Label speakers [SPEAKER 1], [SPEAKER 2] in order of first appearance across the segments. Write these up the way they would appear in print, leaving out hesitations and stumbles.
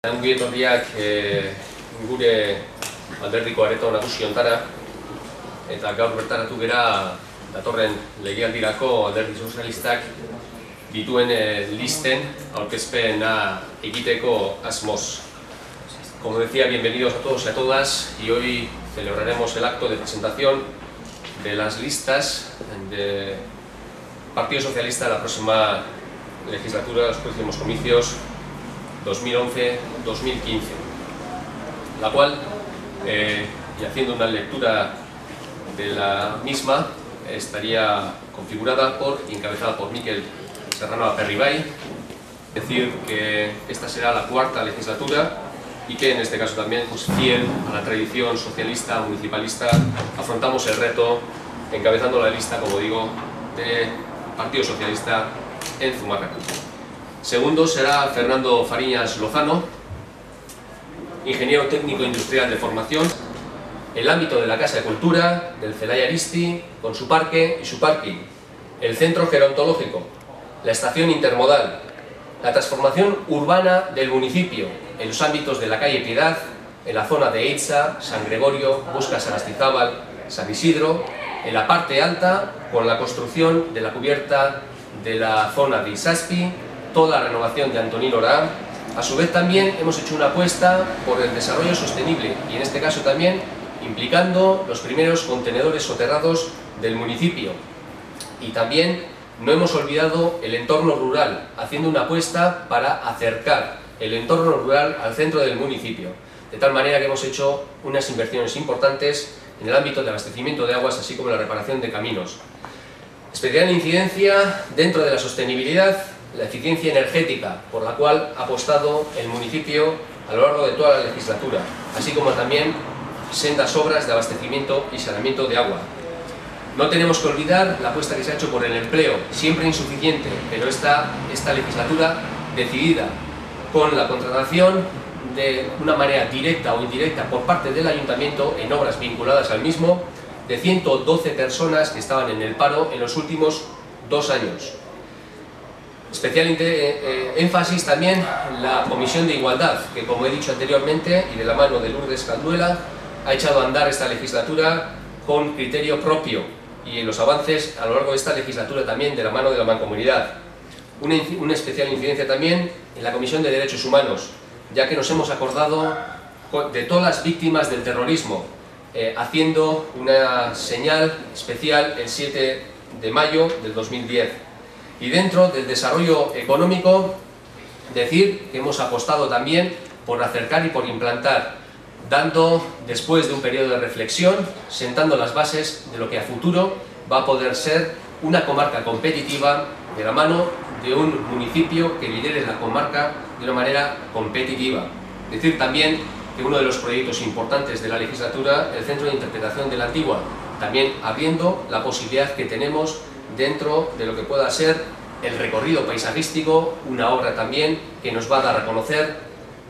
[SPEAKER 1] Ongi etorriak gure alderdiko areto nagusi hontara, eta gaur bertaratu gera datorren legealdirako alderdi sozialistak dituen listen aurkezpena egiteko asmoz. Como decía, bienvenidos a todos y a todas, y hoy celebraremos el acto de presentación de las listas del Partido Socialista de la próxima legislatura, los próximos comicios 2011-2015, la cual, y haciendo una lectura de la misma, estaría configurada y encabezada por Mikel Serrano Aperribay. Es decir, que esta será la cuarta legislatura y que en este caso también, pues, fiel a la tradición socialista, municipalista, afrontamos el reto encabezando la lista, como digo, del Partido Socialista en Zumárraga. Segundo será Fernando Fariñas Lozano, ingeniero técnico industrial de formación, el ámbito de la Casa de Cultura, del Celaya Aristi, con su parque y su parking, el centro gerontológico, la estación intermodal, la transformación urbana del municipio, en los ámbitos de la calle Piedad, en la zona de Eitza, San Gregorio, Busca-Sarastizábal, San Isidro, en la parte alta, con la construcción de la cubierta de la zona de Isaspi, toda la renovación de Antonín Orá. A su vez también hemos hecho una apuesta por el desarrollo sostenible y en este caso también implicando los primeros contenedores soterrados del municipio. Y también no hemos olvidado el entorno rural, haciendo una apuesta para acercar el entorno rural al centro del municipio, de tal manera que hemos hecho unas inversiones importantes en el ámbito de abastecimiento de aguas, así como la reparación de caminos. Especial incidencia dentro de la sostenibilidad, la eficiencia energética, por la cual ha apostado el municipio a lo largo de toda la legislatura, así como también sendas obras de abastecimiento y saneamiento de agua. No tenemos que olvidar la apuesta que se ha hecho por el empleo, siempre insuficiente, pero esta legislatura decidida, con la contratación de una manera directa o indirecta por parte del ayuntamiento en obras vinculadas al mismo, de 112 personas que estaban en el paro en los últimos 2 años. Especial énfasis también en la Comisión de Igualdad, que, como he dicho anteriormente, y de la mano de Lourdes Canduela, ha echado a andar esta legislatura con criterio propio y en los avances a lo largo de esta legislatura también de la mano de la Mancomunidad. Una especial incidencia también en la Comisión de Derechos Humanos, ya que nos hemos acordado de todas las víctimas del terrorismo, haciendo una señal especial el 7 de mayo del 2010. Y dentro del desarrollo económico, decir que hemos apostado también por acercar y por implantar, dando, después de un periodo de reflexión, sentando las bases de lo que a futuro va a poder ser una comarca competitiva de la mano de un municipio que lidere la comarca de una manera competitiva. Decir también que uno de los proyectos importantes de la legislatura, el Centro de Interpretación de la Antigua, también abriendo la posibilidad que tenemos dentro de lo que pueda ser el recorrido paisajístico, una obra también que nos va a dar a conocer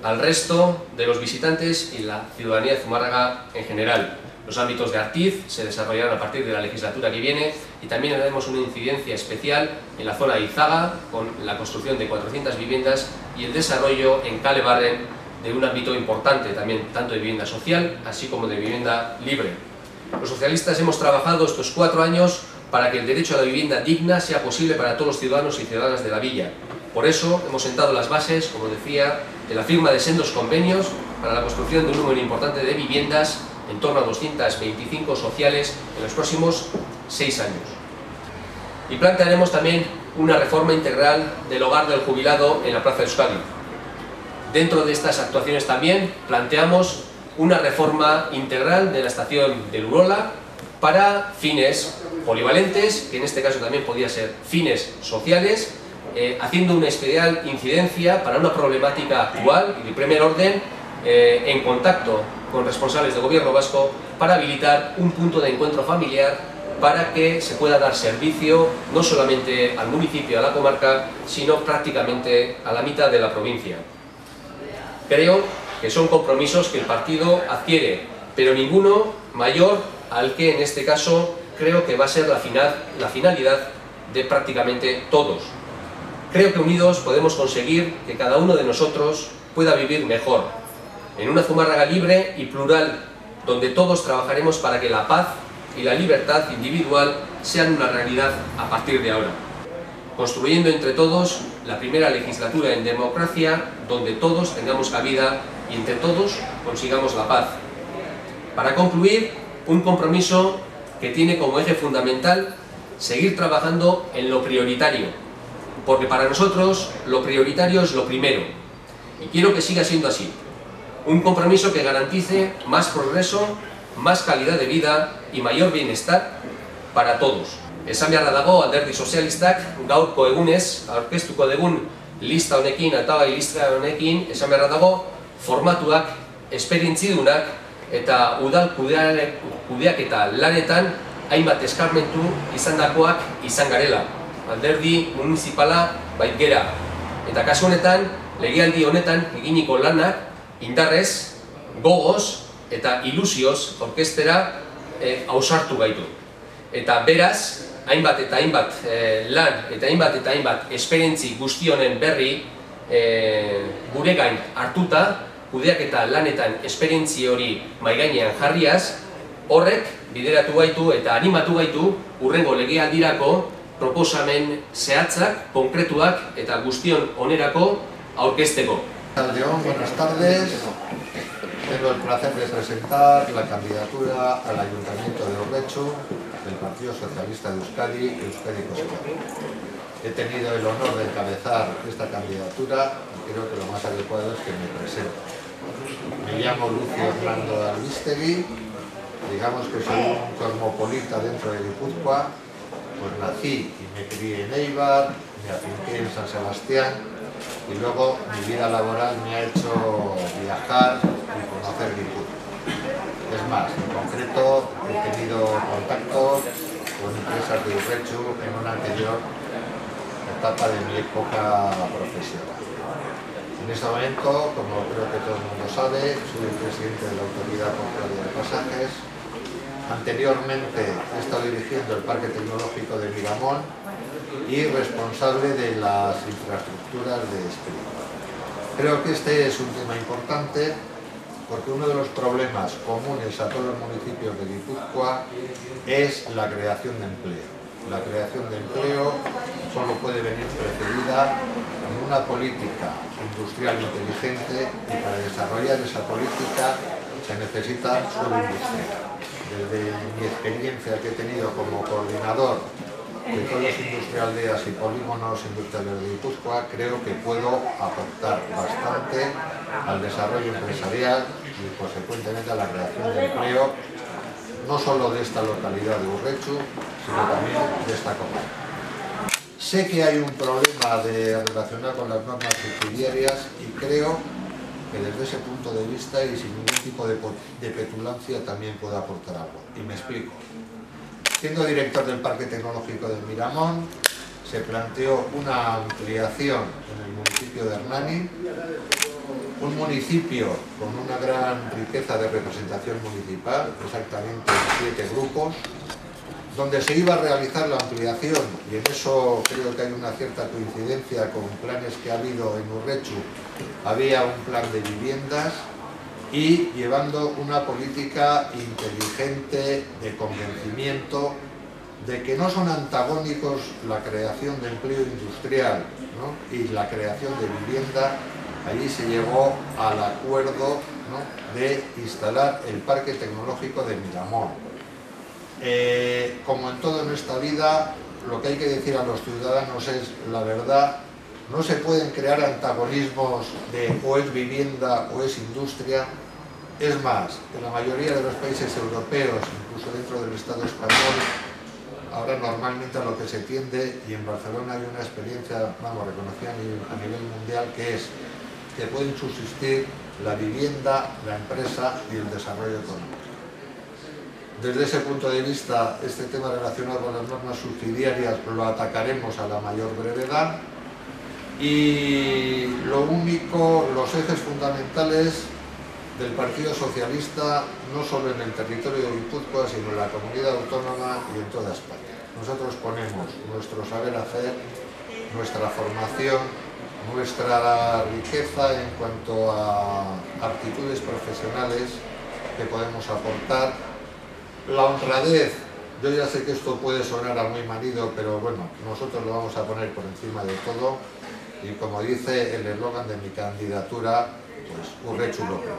[SPEAKER 1] al resto de los visitantes y la ciudadanía de Zumárraga en general. Los ámbitos de Artiz se desarrollarán a partir de la legislatura que viene y también haremos una incidencia especial en la zona de Izaga con la construcción de 400 viviendas y el desarrollo en Calebarren de un ámbito importante también, tanto de vivienda social así como de vivienda libre. Los socialistas hemos trabajado estos 4 años para que el derecho a la vivienda digna sea posible para todos los ciudadanos y ciudadanas de la villa. Por eso hemos sentado las bases, como decía, de la firma de sendos convenios para la construcción de un número importante de viviendas, en torno a 225 sociales, en los próximos 6 años. Y plantearemos también una reforma integral del hogar del jubilado en la Plaza de Euskadi. Dentro de estas actuaciones también planteamos una reforma integral de la estación del Urola para fines polivalentes, que en este caso también podía ser fines sociales, haciendo una especial incidencia para una problemática actual y de primer orden, en contacto con responsables del gobierno vasco, para habilitar un punto de encuentro familiar para que se pueda dar servicio no solamente al municipio, a la comarca, sino prácticamente a la mitad de la provincia. Creo que son compromisos que el partido adquiere, pero ninguno mayor al que en este caso creo que va a ser la finalidad de prácticamente todos. Creo que unidos podemos conseguir que cada uno de nosotros pueda vivir mejor, en una Zumárraga libre y plural, donde todos trabajaremos para que la paz y la libertad individual sean una realidad a partir de ahora, construyendo entre todos la primera legislatura en democracia donde todos tengamos cabida y entre todos consigamos la paz. Para concluir, un compromiso que tiene como eje fundamental seguir trabajando en lo prioritario, porque para nosotros lo prioritario es lo primero, y quiero que siga siendo así. Un compromiso que garantice más progreso, más calidad de vida y mayor bienestar para todos. Esan beharra dago Alderdi Sozialistak gaurko egunez aurkeztuko dugun lista honekin, hautagai lista honekin, esan beharra dago formatuak, esperientzidunak eta udal kudeaketa lanetan hainbat eskarmentu izandakoak izan garela. Alderdi municipala bait gera. Eta kasu honetan, legealdi honetan eginiko lanak indarrez, gogoz eta ilusioz orkestera ausartu gaitu. Eta beraz, hainbat eta hainbat lan eta hainbat esperientzi guzti honen berri gure gain hartuta, kudeaketa lanetan esperientzi hori mahaigainean jarriaz, horrek bideratu gaitu eta animatu gaitu hurrengo legealdirako proposamen zehatzak, konkretuak eta guztion onerako aurkezteko.
[SPEAKER 2] Buenas tardes. Tengo el placer de presentar la candidatura al Ayuntamiento de Urretxu del Partido Socialista de Euskadi, Euskadi Cospedal. He tenido el honor de encabezar esta candidatura y creo que lo más adecuado es que me presente. Me llamo Lucio Hernando Albistegui, digamos que soy un cosmopolita dentro de Guipúzcoa, pues nací y me crié en Eibar, me afinqué en San Sebastián, y luego mi vida laboral me ha hecho viajar y conocer Guipúzcoa. Es más, en concreto he tenido contacto con empresas de Urretxu en una anterior etapa de mi época profesional. En este momento, como creo que todo el mundo sabe, soy el presidente de la Autoridad Portuaria de Pasajes. Anteriormente he estado dirigiendo el Parque Tecnológico de Miramón y responsable de las infraestructuras de Esprit. Creo que este es un tema importante porque uno de los problemas comunes a todos los municipios de Guipúzcoa es la creación de empleo. La creación de empleo solo puede venir precedida con una política industrial inteligente y para desarrollar esa política se necesita suelo industrial. Desde mi experiencia que he tenido como coordinador de todos los industrialdeas y polígonos industriales de Guipúzcoa, creo que puedo aportar bastante al desarrollo empresarial y consecuentemente a la creación de empleo, no solo de esta localidad de Urretxu, sino también de esta comarca. Sé que hay un problema relacionado con las normas subsidiarias y creo que desde ese punto de vista y sin ningún tipo de petulancia también puedo aportar algo. Y me explico. Siendo director del Parque Tecnológico de Miramón, se planteó una ampliación en el municipio de Hernani, un municipio con una gran riqueza de representación municipal, exactamente 7 grupos, donde se iba a realizar la ampliación, y en eso creo que hay una cierta coincidencia con planes que ha habido en Urretxu. Había un plan de viviendas y llevando una política inteligente de convencimiento de que no son antagónicos la creación de empleo industrial, ¿no?, y la creación de vivienda. Allí se llegó al acuerdo, ¿no?, de instalar el Parque Tecnológico de Miramón. Como en todo en esta vida, lo que hay que decir a los ciudadanos es la verdad. No se pueden crear antagonismos de o es vivienda o es industria. Es más, en la mayoría de los países europeos, incluso dentro del Estado español, ahora normalmente a lo que se tiende, y en Barcelona hay una experiencia, vamos, reconocida a nivel mundial, que es que pueden subsistir la vivienda, la empresa y el desarrollo económico. Desde ese punto de vista, este tema relacionado con las normas subsidiarias lo atacaremos a la mayor brevedad. Y lo único, los ejes fundamentales del Partido Socialista, no solo en el territorio de Guipúzcoa, sino en la comunidad autónoma y en toda España. Nosotros ponemos nuestro saber hacer, nuestra formación nuestra riqueza en cuanto a aptitudes profesionales que podemos aportar, la honradez. Yo ya sé que esto puede sonar a muy manido, pero bueno, nosotros lo vamos a poner por encima de todo, y como dice el eslogan de mi candidatura, pues urretxu lopro.